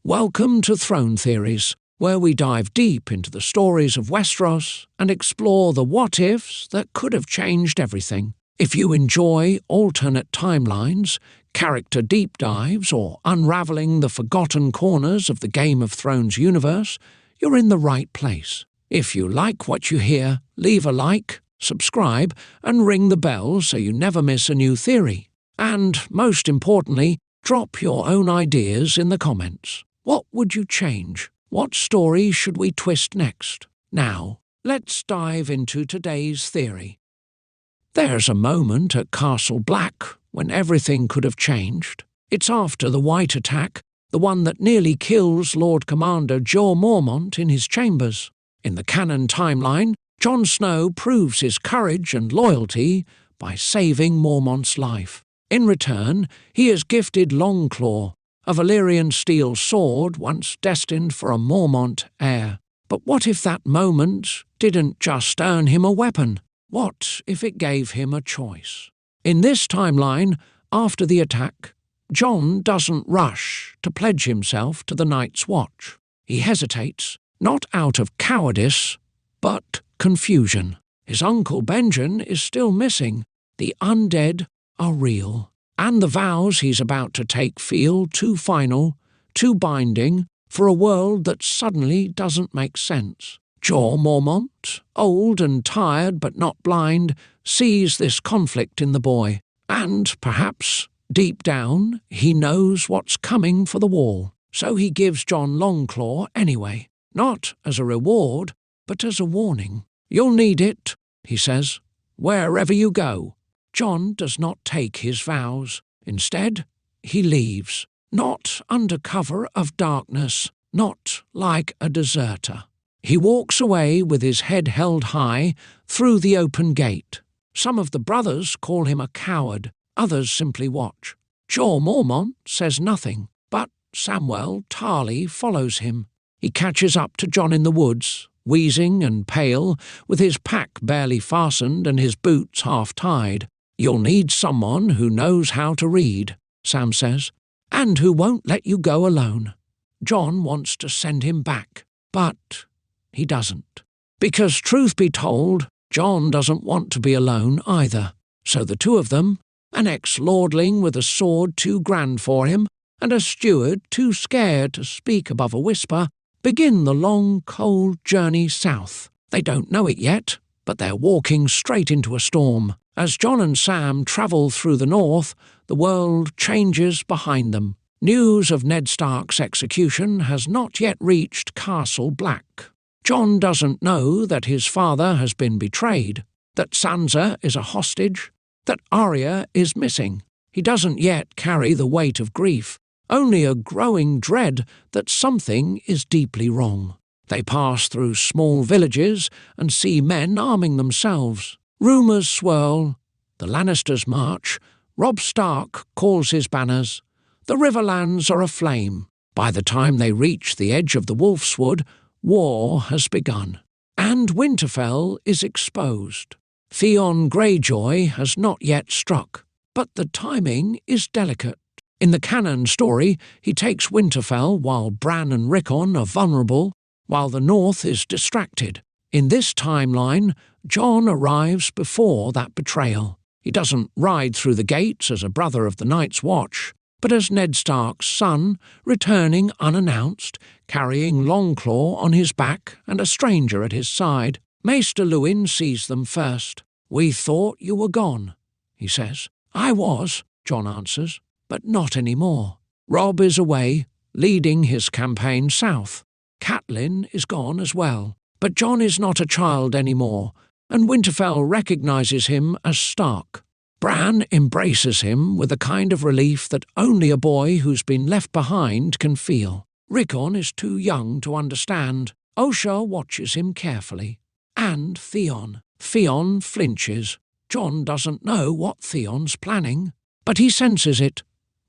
Welcome to Throne Theories, where we dive deep into the stories of Westeros and explore the what-ifs that could have changed everything. If you enjoy alternate timelines, character deep dives, or unraveling the forgotten corners of the Game of Thrones universe, you're in the right place. If you like what you hear, leave a like, subscribe, and ring the bell so you never miss a new theory. And, most importantly, drop your own ideas in the comments. What would you change? What story should we twist next? Now, let's dive into today's theory. There's a moment at Castle Black when everything could have changed. It's after the White attack, the one that nearly kills Lord Commander Jorah Mormont in his chambers. In the canon timeline, Jon Snow proves his courage and loyalty by saving Mormont's life. In return, he is gifted Longclaw, a Valyrian steel sword once destined for a Mormont heir. But what if that moment didn't just earn him a weapon? What if it gave him a choice? In this timeline, after the attack, Jon doesn't rush to pledge himself to the Night's Watch. He hesitates, not out of cowardice, but confusion. His uncle Benjen is still missing. The undead are real. And the vows he's about to take feel too final, too binding, for a world that suddenly doesn't make sense. Jorah Mormont, old and tired but not blind, sees this conflict in the boy. And, perhaps, deep down, he knows what's coming for the Wall. So he gives Jon Longclaw anyway, not as a reward, but as a warning. "You'll need it," he says, "wherever you go." Jon does not take his vows. Instead, he leaves, not under cover of darkness, not like a deserter. He walks away with his head held high through the open gate. Some of the brothers call him a coward, others simply watch. Jorah Mormont says nothing, but Samwell Tarly follows him. He catches up to Jon in the woods, wheezing and pale, with his pack barely fastened and his boots half-tied. "You'll need someone who knows how to read," Sam says, "and who won't let you go alone." Jon wants to send him back, but he doesn't. Because, truth be told, Jon doesn't want to be alone either. So the two of them, an ex-lordling with a sword too grand for him, and a steward too scared to speak above a whisper, begin the long, cold journey south. They don't know it yet, but they're walking straight into a storm. As Jon and Sam travel through the north, the world changes behind them. News of Ned Stark's execution has not yet reached Castle Black. Jon doesn't know that his father has been betrayed, that Sansa is a hostage, that Arya is missing. He doesn't yet carry the weight of grief, only a growing dread that something is deeply wrong. They pass through small villages and see men arming themselves. Rumours swirl, the Lannisters march, Robb Stark calls his banners. The Riverlands are aflame. By the time they reach the edge of the Wolfswood, war has begun. And Winterfell is exposed. Theon Greyjoy has not yet struck, but the timing is delicate. In the canon story, he takes Winterfell while Bran and Rickon are vulnerable, while the North is distracted. In this timeline, Jon arrives before that betrayal. He doesn't ride through the gates as a brother of the Night's Watch, but as Ned Stark's son, returning unannounced, carrying Longclaw on his back and a stranger at his side. Maester Luwin sees them first. "We thought you were gone," he says. "I was," Jon answers, "but not anymore." Robb is away, leading his campaign south. Catelyn is gone as well. But Jon is not a child anymore, and Winterfell recognizes him as Stark. Bran embraces him with a kind of relief that only a boy who's been left behind can feel. Rickon is too young to understand. Osha watches him carefully. And Theon. Theon flinches. Jon doesn't know what Theon's planning, but he senses it.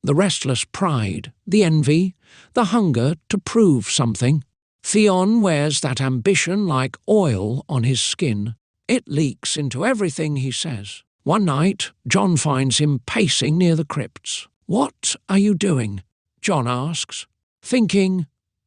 The restless pride, the envy, the hunger to prove something. Theon wears that ambition like oil on his skin. It leaks into everything he says. One night, Jon finds him pacing near the crypts. "What are you doing?" Jon asks. "Thinking,"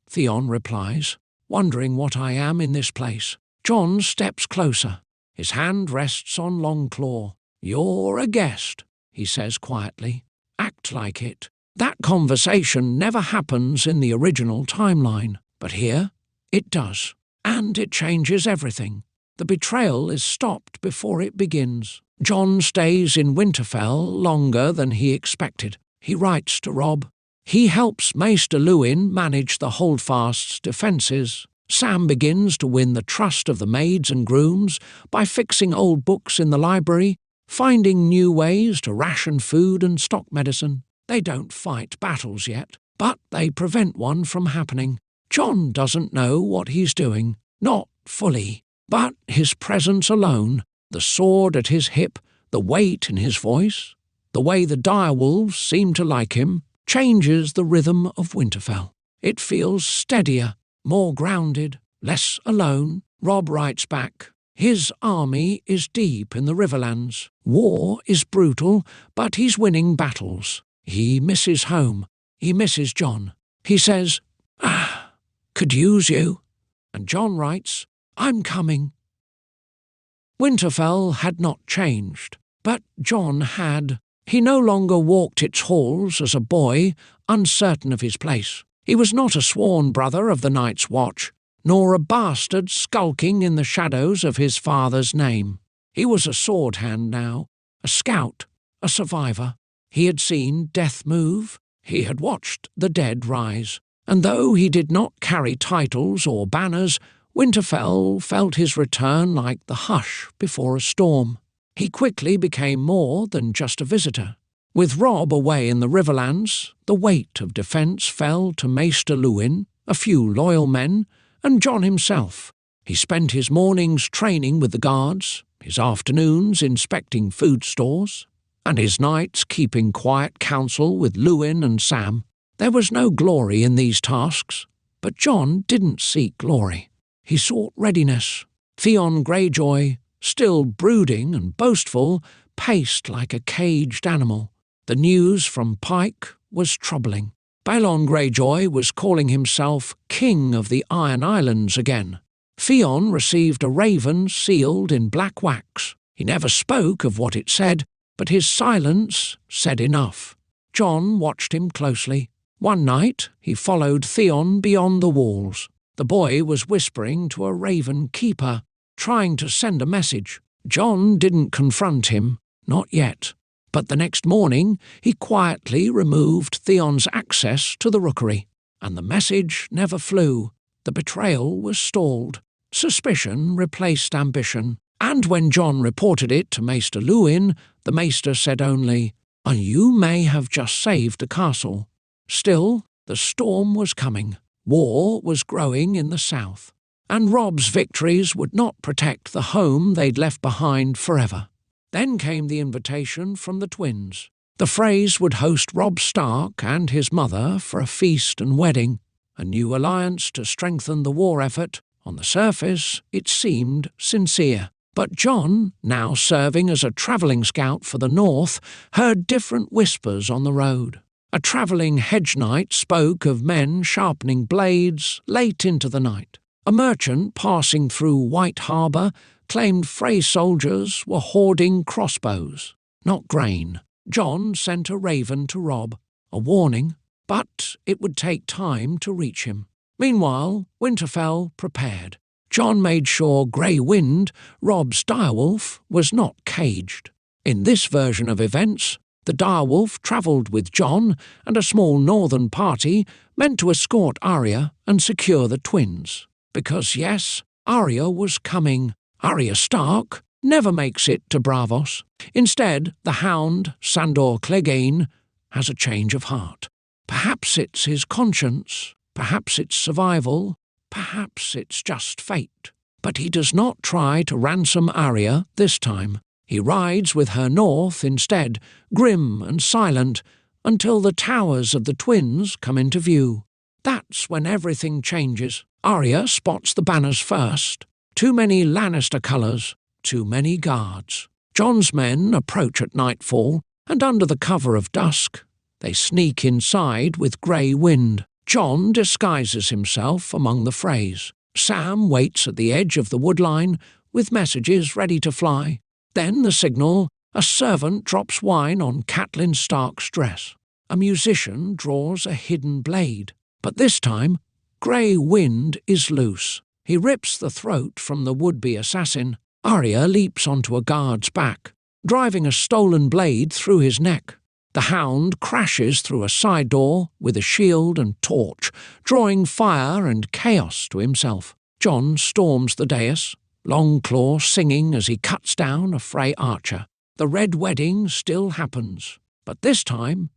Theon replies, "wondering what I am in this place." Jon steps closer. His hand rests on Longclaw. "You're a guest," he says quietly. "Act like it." That conversation never happens in the original timeline, but here it does. And it changes everything. The betrayal is stopped before it begins. Jon stays in Winterfell longer than he expected. He writes to Robb. He helps Maester Luwin manage the Holdfast's defences. Sam begins to win the trust of the maids and grooms by fixing old books in the library, finding new ways to ration food and stock medicine. They don't fight battles yet, but they prevent one from happening. Jon doesn't know what he's doing, not fully, but his presence alone, the sword at his hip, the weight in his voice, the way the direwolves seem to like him, changes the rhythm of Winterfell. It feels steadier, more grounded, less alone. Robb writes back, his army is deep in the Riverlands. War is brutal, but he's winning battles. He misses home. He misses Jon. He says, could use you. And Jon writes, I'm coming. Winterfell had not changed, but Jon had. He no longer walked its halls as a boy, uncertain of his place. He was not a sworn brother of the Night's Watch, nor a bastard skulking in the shadows of his father's name. He was a sword hand now, a scout, a survivor. He had seen death move, he had watched the dead rise, and though he did not carry titles or banners, Winterfell felt his return like the hush before a storm. He quickly became more than just a visitor. With Robb away in the Riverlands, the weight of defence fell to Maester Luwin, a few loyal men, and Jon himself. He spent his mornings training with the guards, his afternoons inspecting food stores, and his nights keeping quiet counsel with Luwin and Sam. There was no glory in these tasks, but Jon didn't seek glory. He sought readiness. Theon Greyjoy, still brooding and boastful, paced like a caged animal. The news from Pike was troubling. Balon Greyjoy was calling himself King of the Iron Islands again. Theon received a raven sealed in black wax. He never spoke of what it said, but his silence said enough. Jon watched him closely. One night he followed Theon beyond the walls. The boy was whispering to a raven keeper, trying to send a message. Jon didn't confront him, not yet. But the next morning he quietly removed Theon's access to the rookery, and the message never flew. The betrayal was stalled. Suspicion replaced ambition. And when Jon reported it to Maester Luwin, the Maester said only, You may have just saved the castle. Still, the storm was coming. War was growing in the south. And Robb's victories would not protect the home they'd left behind forever. Then came the invitation from the twins. The Freys would host Robb Stark and his mother for a feast and wedding, a new alliance to strengthen the war effort. On the surface, it seemed sincere. But Jon, now serving as a travelling scout for the north, heard different whispers on the road. A travelling hedge knight spoke of men sharpening blades late into the night. A merchant passing through White Harbour claimed Frey soldiers were hoarding crossbows, not grain. Jon sent a raven to Robb, a warning, but it would take time to reach him. Meanwhile, Winterfell prepared. Jon made sure Grey Wind, Robb's direwolf, was not caged. In this version of events, the direwolf travelled with Jon and a small northern party meant to escort Arya and secure the twins. Because yes, Arya was coming. Arya Stark never makes it to Braavos. Instead, the hound, Sandor Clegane, has a change of heart. Perhaps it's his conscience, perhaps it's survival, perhaps it's just fate. But he does not try to ransom Arya this time. He rides with her north instead, grim and silent, until the towers of the twins come into view. That's when everything changes. Arya spots the banners first. Too many Lannister colours, too many guards. Jon's men approach at nightfall, and under the cover of dusk, they sneak inside with Grey Wind. Jon disguises himself among the Freys. Sam waits at the edge of the woodline with messages ready to fly. Then the signal, a servant drops wine on Catelyn Stark's dress. A musician draws a hidden blade. But this time, Grey Wind is loose. He rips the throat from the would-be assassin. Arya leaps onto a guard's back, driving a stolen blade through his neck. The hound crashes through a side door with a shield and torch, drawing fire and chaos to himself. Jon storms the dais, Longclaw singing as he cuts down a Frey archer. The Red Wedding still happens, but this time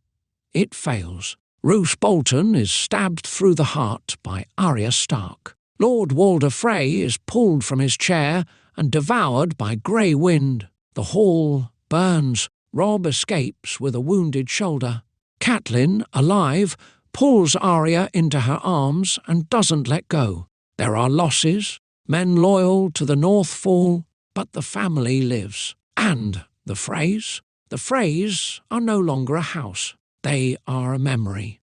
it fails. Roose Bolton is stabbed through the heart by Arya Stark. Lord Walder Frey is pulled from his chair and devoured by Grey Wind. The hall burns. Robb escapes with a wounded shoulder. Catelyn, alive, pulls Arya into her arms and doesn't let go. There are losses, men loyal to the North fall, but the family lives. And the Freys? The Freys are no longer a house. They are a memory.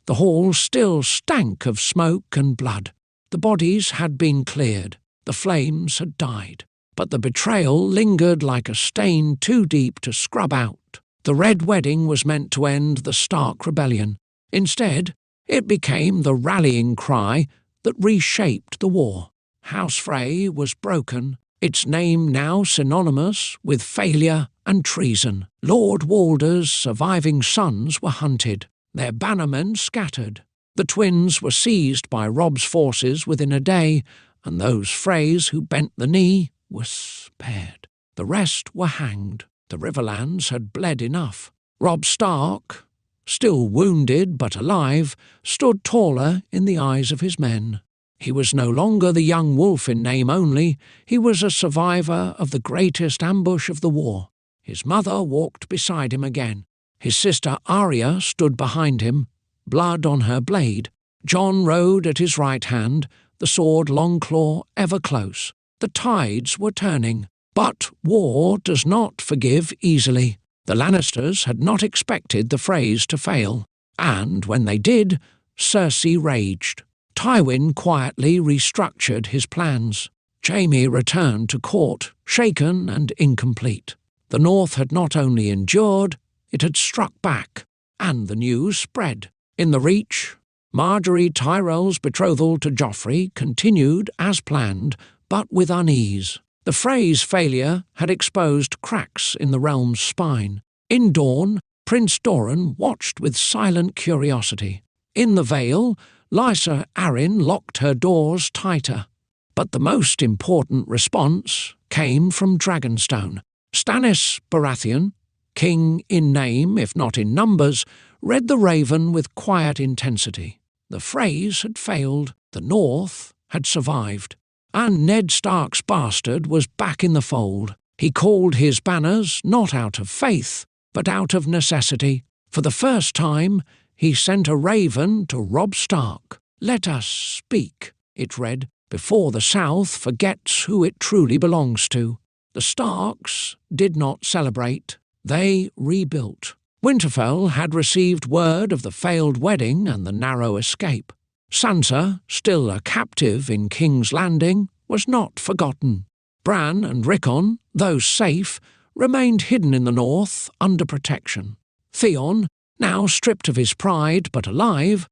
The hall still stank of smoke and blood. The bodies had been cleared. The flames had died. But the betrayal lingered like a stain too deep to scrub out. The Red Wedding was meant to end the Stark rebellion. Instead, it became the rallying cry that reshaped the war. House Frey was broken, its name now synonymous with failure and treason. Lord Walder's surviving sons were hunted, their bannermen scattered. The twins were seized by Robb's forces within a day, and those Freys who bent the knee were spared. The rest were hanged. The Riverlands had bled enough. Robb Stark, still wounded but alive, stood taller in the eyes of his men. He was no longer the young wolf in name only, he was a survivor of the greatest ambush of the war. His mother walked beside him again. His sister Arya stood behind him, blood on her blade. Jon rode at his right hand, the sword Longclaw ever close. The tides were turning, but war does not forgive easily. The Lannisters had not expected the Freys to fail, and when they did, Cersei raged. Tywin quietly restructured his plans. Jaime returned to court, shaken and incomplete. The North had not only endured, it had struck back, and the news spread. In the Reach, Marjorie Tyrell's betrothal to Joffrey continued as planned, but with unease. The Freys' failure had exposed cracks in the realm's spine. In Dorne, Prince Doran watched with silent curiosity. In the Vale, Lysa Arryn locked her doors tighter. But the most important response came from Dragonstone. Stannis Baratheon, king in name if not in numbers, read the Raven with quiet intensity. The Freys had failed, the North had survived. And Ned Stark's bastard was back in the fold. He called his banners not out of faith, but out of necessity. For the first time, he sent a raven to Robb Stark. "Let us speak," it read, "before the South forgets who it truly belongs to." The Starks did not celebrate. They rebuilt. Winterfell had received word of the failed wedding and the narrow escape. Sansa, still a captive in King's Landing, was not forgotten. Bran and Rickon, though safe, remained hidden in the north under protection. Theon, now stripped of his pride but alive,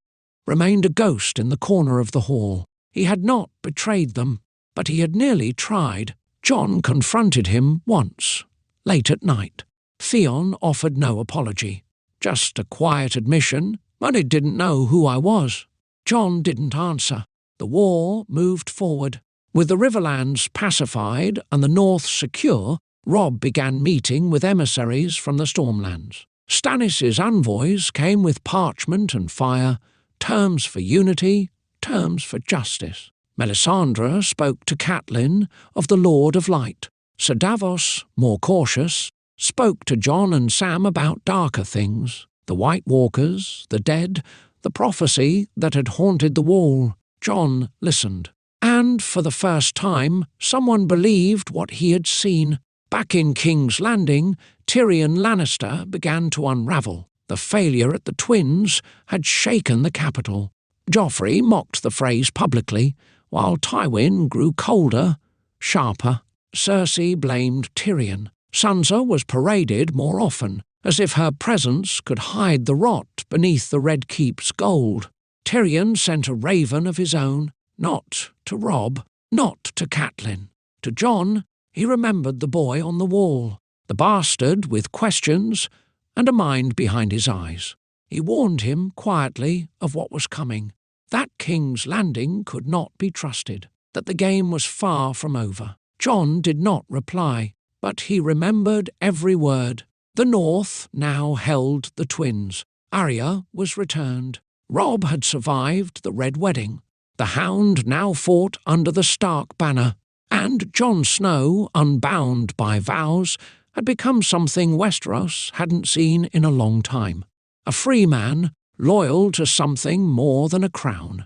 remained a ghost in the corner of the hall. He had not betrayed them, but he had nearly tried. Jon confronted him once, late at night. Theon offered no apology, just a quiet admission, "I didn't know who I was." Jon didn't answer. The war moved forward. With the Riverlands pacified and the North secure, Robb began meeting with emissaries from the Stormlands. Stannis' envoys came with parchment and fire, terms for unity, terms for justice. Melisandre spoke to Catelyn of the Lord of Light. Sir Davos, more cautious, spoke to Jon and Sam about darker things, the White Walkers, the dead, the prophecy that had haunted the wall. Jon listened. And for the first time, someone believed what he had seen. Back in King's Landing, Tyrion Lannister began to unravel. The failure at the twins had shaken the capital. Joffrey mocked the phrase publicly, while Tywin grew colder, sharper. Cersei blamed Tyrion. Sansa was paraded more often, as if her presence could hide the rot beneath the Red Keep's gold. Tyrion sent a raven of his own, not to Robb, not to Catelyn. To Jon, he remembered the boy on the wall, the bastard with questions and a mind behind his eyes. He warned him quietly of what was coming, that King's Landing could not be trusted, that the game was far from over. Jon did not reply, but he remembered every word. The North now held the twins. Arya was returned. Robb had survived the Red Wedding. The Hound now fought under the Stark banner, and Jon Snow, unbound by vows, had become something Westeros hadn't seen in a long time. A free man, loyal to something more than a crown.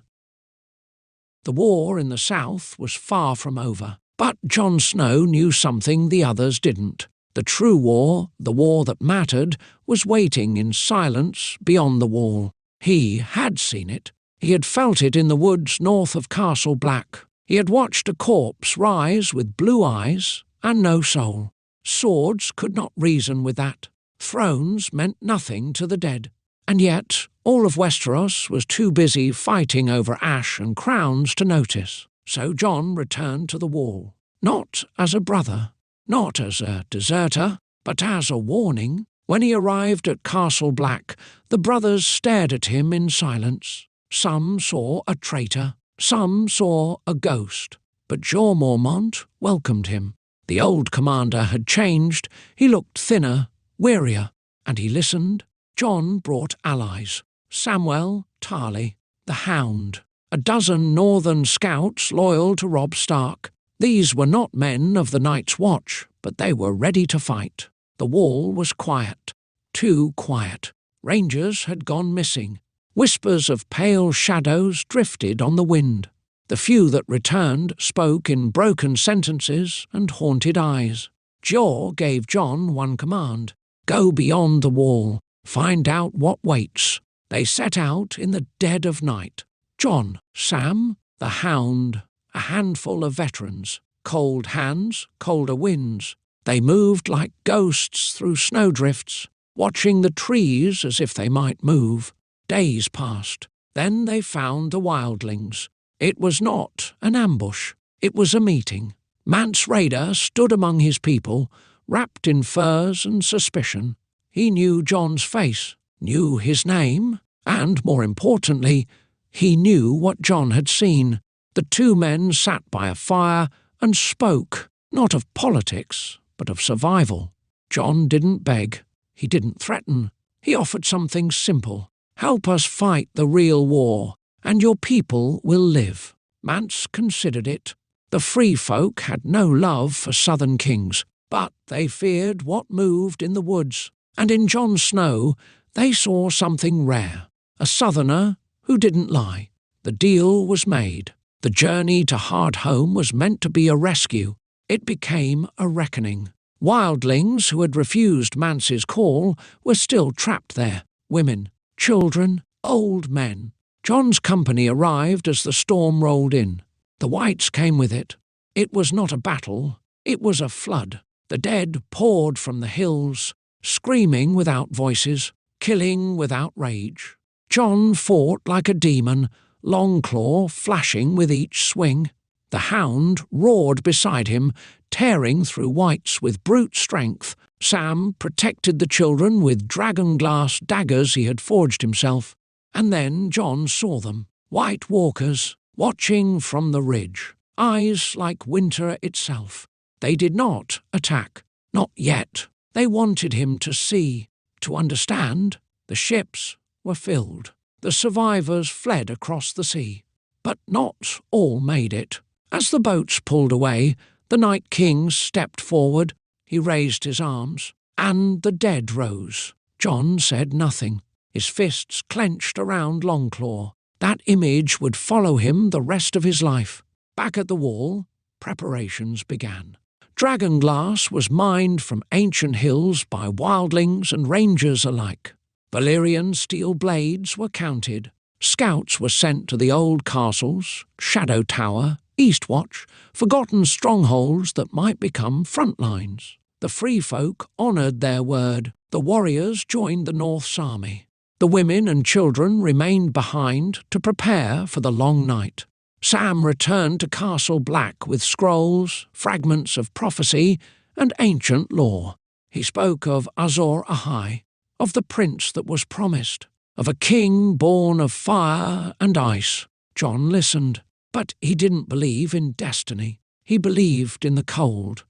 The war in the south was far from over, but Jon Snow knew something the others didn't. The true war, the war that mattered, was waiting in silence beyond the wall. He had seen it. He had felt it in the woods north of Castle Black. He had watched a corpse rise with blue eyes and no soul. Swords could not reason with that. Thrones meant nothing to the dead. And yet, all of Westeros was too busy fighting over ash and crowns to notice. So Jon returned to the wall, not as a brother, not as a deserter, but as a warning. When he arrived at Castle Black, the brothers stared at him in silence. Some saw a traitor, some saw a ghost, but Jeor Mormont welcomed him. The old commander had changed. He looked thinner, wearier, and he listened. Jon brought allies. Samwell Tarly, the Hound, a dozen northern scouts loyal to Robb Stark. These were not men of the Night's Watch, but they were ready to fight. The wall was quiet, too quiet. Rangers had gone missing. Whispers of pale shadows drifted on the wind. The few that returned spoke in broken sentences and haunted eyes. Jeor gave Jon one command: go beyond the wall, find out what waits. They set out in the dead of night. Jon, Sam, the Hound, a handful of veterans, cold hands, colder winds. They moved like ghosts through snowdrifts, watching the trees as if they might move. Days passed. Then they found the wildlings. It was not an ambush. It was a meeting. Mance Rayder stood among his people, wrapped in furs and suspicion. He knew Jon's face, knew his name, and, more importantly, he knew what Jon had seen. The two men sat by a fire and spoke, not of politics, but of survival. Jon didn't beg. He didn't threaten. He offered something simple. Help us fight the real war, and your people will live. Mance considered it. The free folk had no love for southern kings, but they feared what moved in the woods, and in Jon Snow they saw something rare, a southerner who didn't lie. The deal was made. The journey to Hardhome was meant to be a rescue. It became a reckoning. Wildlings who had refused Mance's call were still trapped there. Women, children, old men. Jon's company arrived as the storm rolled in. The whites came with it. It was not a battle, it was a flood. The dead poured from the hills, screaming without voices, killing without rage. Jon fought like a demon, Longclaw flashing with each swing. The Hound roared beside him, tearing through whites with brute strength. Sam protected the children with dragonglass daggers he had forged himself. And then Jon saw them, white walkers, watching from the ridge, eyes like winter itself. They did not attack, not yet. They wanted him to see, to understand. The ships were filled. The survivors fled across the sea. But not all made it. As the boats pulled away, the Night King stepped forward. He raised his arms, and the dead rose. Jon said nothing. His fists clenched around Longclaw. That image would follow him the rest of his life. Back at the wall, preparations began. Dragonglass was mined from ancient hills by wildlings and rangers alike. Valyrian steel blades were counted. Scouts were sent to the old castles, Shadow Tower, Eastwatch, forgotten strongholds that might become front lines. The free folk honoured their word. The warriors joined the North's army. The women and children remained behind to prepare for the long night. Sam returned to Castle Black with scrolls, fragments of prophecy, and ancient lore. He spoke of Azor Ahai, of the prince that was promised, of a king born of fire and ice. Jon listened, but he didn't believe in destiny. He believed in the cold.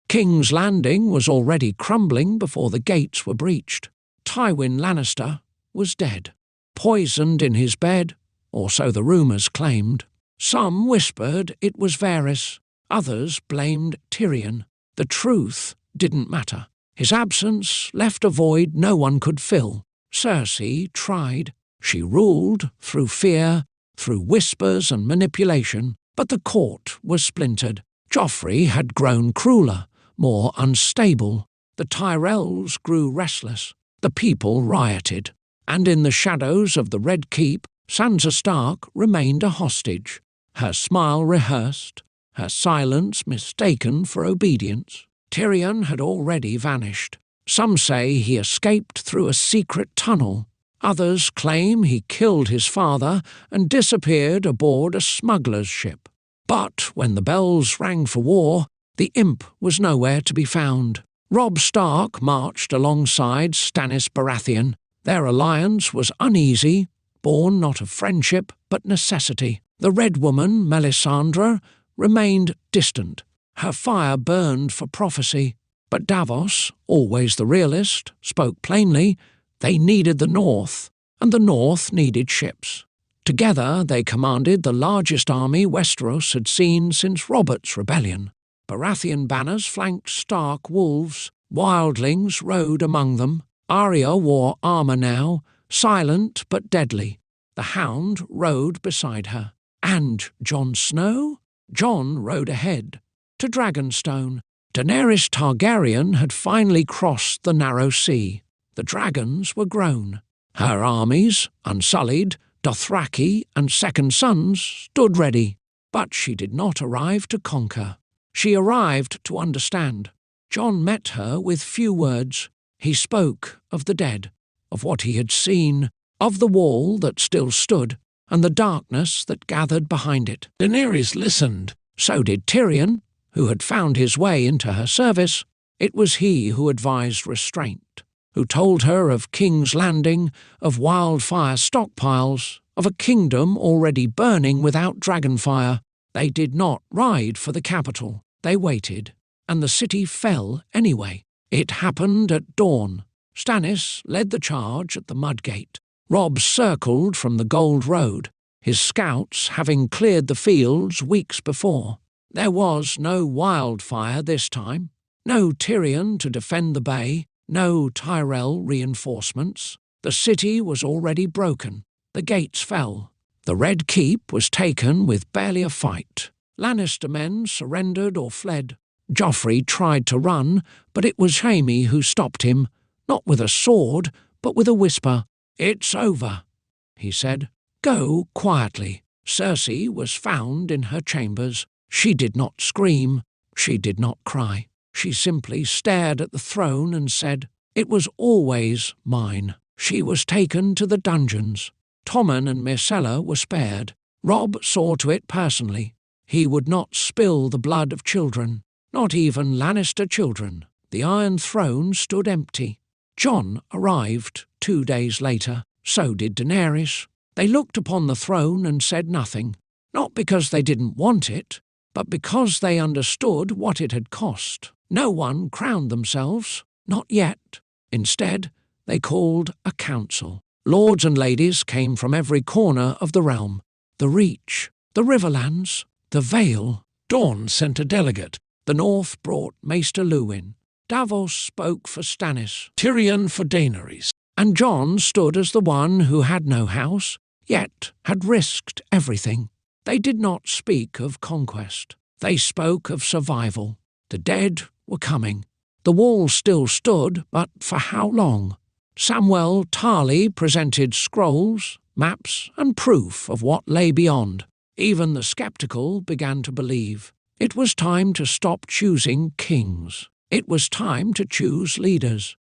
King's Landing was already crumbling before the gates were breached. Tywin Lannister was dead, poisoned in his bed, or so the rumours claimed. Some whispered it was Varys, others blamed Tyrion. The truth didn't matter. His absence left a void no one could fill. Cersei tried. She ruled through fear, through whispers and manipulation, but the court was splintered. Joffrey had grown crueler, more unstable. The Tyrells grew restless. The people rioted. And in the shadows of the Red Keep, Sansa Stark remained a hostage, her smile rehearsed, her silence mistaken for obedience. Tyrion had already vanished. Some say he escaped through a secret tunnel. Others claim he killed his father and disappeared aboard a smuggler's ship. But when the bells rang for war, the imp was nowhere to be found. Robb Stark marched alongside Stannis Baratheon. Their alliance was uneasy, born not of friendship but necessity. The Red Woman, Melisandre, remained distant. Her fire burned for prophecy. But Davos, always the realist, spoke plainly. They needed the North, and the North needed ships. Together they commanded the largest army Westeros had seen since Robert's rebellion. Baratheon banners flanked Stark wolves. Wildlings rode among them. Arya wore armour now, silent but deadly. The Hound rode beside her. And Jon Snow? Jon rode ahead, to Dragonstone. Daenerys Targaryen had finally crossed the narrow sea. The dragons were grown. Her armies, unsullied, Dothraki and Second Sons, stood ready. But she did not arrive to conquer. She arrived to understand. Jon met her with few words. He spoke of the dead, of what he had seen, of the wall that still stood, and the darkness that gathered behind it. Daenerys listened. So did Tyrion, who had found his way into her service. It was he who advised restraint, who told her of King's Landing, of wildfire stockpiles, of a kingdom already burning without dragonfire. They did not ride for the capital. They waited, and the city fell anyway. It happened at dawn. Stannis led the charge at the Mudgate. Robb circled from the Gold Road, his scouts having cleared the fields weeks before. There was no wildfire this time, no Tyrion to defend the bay, no Tyrell reinforcements. The city was already broken. The gates fell. The Red Keep was taken with barely a fight. Lannister men surrendered or fled. Joffrey tried to run, but it was Jaime who stopped him, not with a sword, but with a whisper. "It's over," he said. "Go quietly." Cersei was found in her chambers. She did not scream. She did not cry. She simply stared at the throne and said, "It was always mine." She was taken to the dungeons. Tommen and Myrcella were spared. Robb saw to it personally. He would not spill the blood of children, not even Lannister children. The Iron Throne stood empty. Jon arrived 2 days later. So did Daenerys. They looked upon the throne and said nothing, not because they didn't want it, but because they understood what it had cost. No one crowned themselves, not yet. Instead, they called a council. Lords and ladies came from every corner of the realm. The Reach, the Riverlands, the Vale. Dorne sent a delegate. The North brought Maester Luwin. Davos spoke for Stannis. Tyrion for Daenerys. And Jon stood as the one who had no house, yet had risked everything. They did not speak of conquest. They spoke of survival. The dead were coming. The wall still stood, but for how long? Samwell Tarly presented scrolls, maps, and proof of what lay beyond. Even the skeptical began to believe. It was time to stop choosing kings. It was time to choose leaders.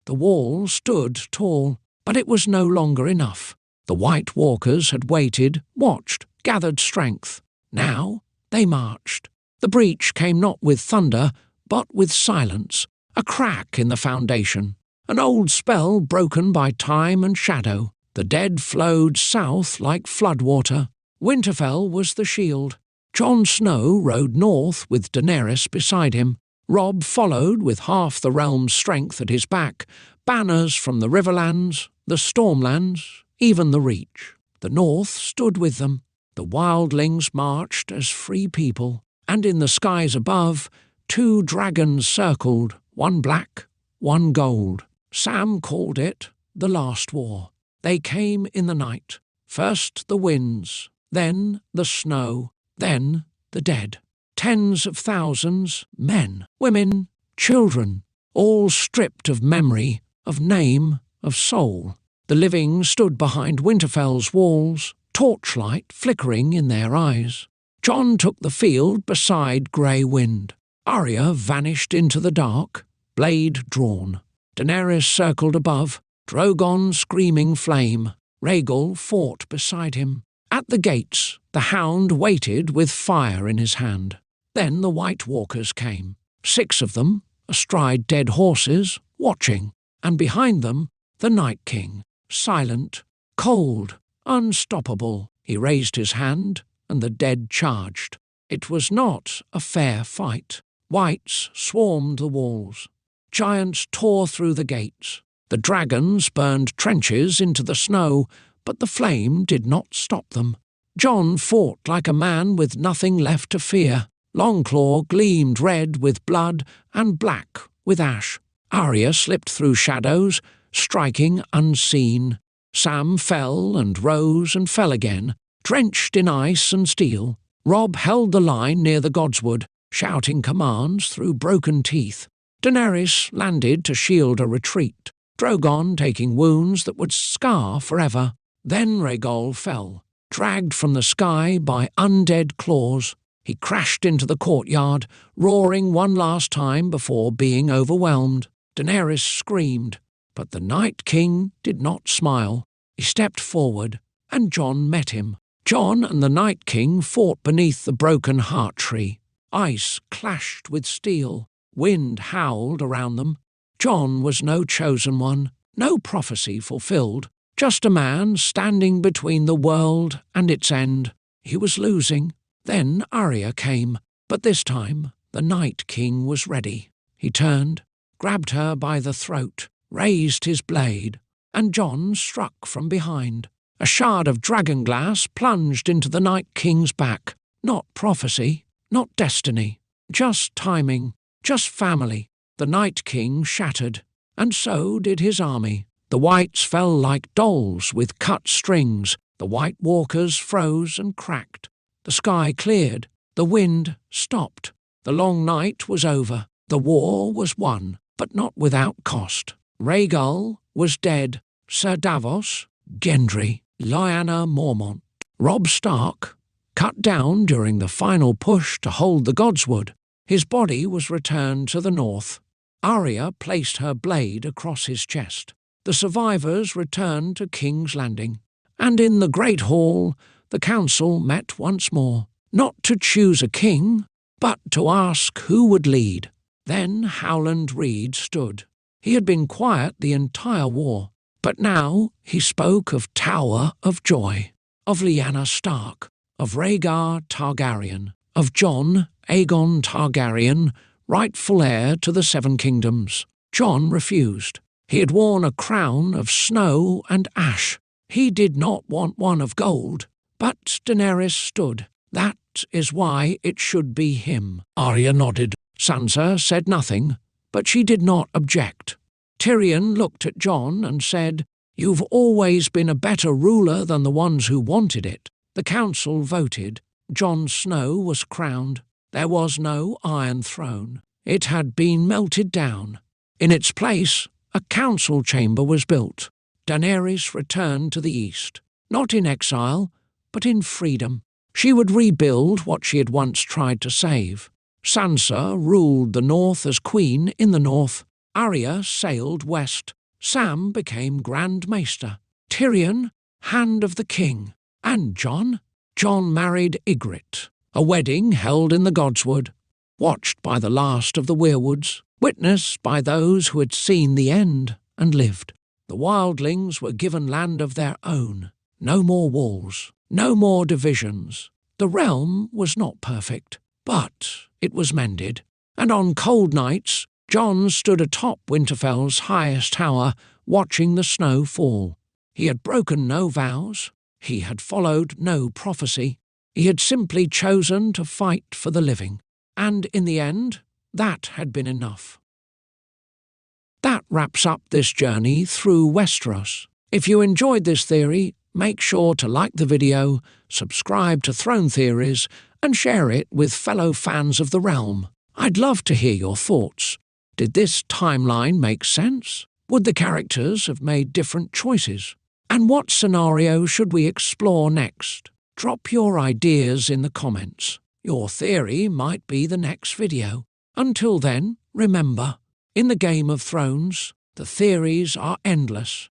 The wall stood tall, but it was no longer enough. The White Walkers had waited, watched, gathered strength. Now they marched. The breach came not with thunder, but with silence, a crack in the foundation, an old spell broken by time and shadow. The dead flowed south like floodwater. Winterfell was the shield. Jon Snow rode north with Daenerys beside him. Robb followed with half the realm's strength at his back, banners from the Riverlands, the Stormlands, even the Reach. The North stood with them. The wildlings marched as free people, and in the skies above, 2 dragons circled, one black, one gold. Sam called it the Last War. They came in the night, first the winds, then the snow, then the dead. Tens of thousands, men, women, children, all stripped of memory, of name, of soul. The living stood behind Winterfell's walls, torchlight flickering in their eyes. Jon took the field beside Grey Wind. Arya vanished into the dark, blade drawn. Daenerys circled above, Drogon screaming flame. Rhaegal fought beside him. At the gates, the Hound waited with fire in his hand. Then the White Walkers came, 6 of them, astride dead horses, watching, and behind them the Night King, silent, cold, unstoppable. He raised his hand, and the dead charged. It was not a fair fight. Whites swarmed the walls. Giants tore through the gates. The dragons burned trenches into the snow, but the flame did not stop them. Jon fought like a man with nothing left to fear. Longclaw gleamed red with blood and black with ash. Arya slipped through shadows, striking unseen. Sam fell and rose and fell again, drenched in ice and steel. Robb held the line near the Godswood, shouting commands through broken teeth. Daenerys landed to shield a retreat, Drogon taking wounds that would scar forever. Then Rhaegal fell, dragged from the sky by undead claws. He crashed into the courtyard, roaring one last time before being overwhelmed. Daenerys screamed, but the Night King did not smile. He stepped forward, and Jon met him. Jon and the Night King fought beneath the broken heart tree. Ice clashed with steel. Wind howled around them. Jon was no chosen one, no prophecy fulfilled, just a man standing between the world and its end. He was losing. Then Arya came, but this time the Night King was ready. He turned, grabbed her by the throat, raised his blade, and Jon struck from behind. A shard of dragonglass plunged into the Night King's back. Not prophecy, not destiny, just timing, just family. The Night King shattered, and so did his army. The Whites fell like dolls with cut strings. The White Walkers froze and cracked. The sky cleared. The wind stopped. The long night was over. The war was won, but not without cost. Rhaegal was dead. Sir Davos, Gendry, Lyanna Mormont, Robb Stark, cut down during the final push to hold the Godswood. His body was returned to the north. Arya placed her blade across his chest. The survivors returned to King's Landing, and in the Great Hall the council met once more, not to choose a king, but to ask who would lead. Then Howland Reed stood. He had been quiet the entire war, but now he spoke of Tower of Joy, of Lyanna Stark, of Rhaegar Targaryen, of Jon Aegon Targaryen, rightful heir to the Seven Kingdoms. Jon refused. He had worn a crown of snow and ash. He did not want one of gold. But Daenerys stood. That is why it should be him. Arya nodded. Sansa said nothing, but she did not object. Tyrion looked at Jon and said, "You've always been a better ruler than the ones who wanted it." The council voted. Jon Snow was crowned. There was no Iron Throne. It had been melted down. In its place, A council chamber was built. Daenerys returned to the east, not in exile, but in freedom. She would rebuild what she had once tried to save. Sansa ruled the north as queen in the north. Arya sailed west. Sam became Grand Maester. Tyrion, Hand of the King. And Jon married Ygritte. A wedding held in the Godswood, watched by the last of the Weirwoods, witnessed by those who had seen the end and lived. The wildlings were given land of their own. No more walls, no more divisions. The realm was not perfect, but it was mended. And on cold nights, Jon stood atop Winterfell's highest tower, watching the snow fall. He had broken no vows. He had followed no prophecy. He had simply chosen to fight for the living. And in the end, that had been enough. That wraps up this journey through Westeros. If you enjoyed this theory, make sure to like the video, subscribe to Throne Theories, and share it with fellow fans of the realm. I'd love to hear your thoughts. Did this timeline make sense? Would the characters have made different choices? And what scenario should we explore next? Drop your ideas in the comments. Your theory might be the next video. Until then, remember, in the Game of Thrones, the theories are endless.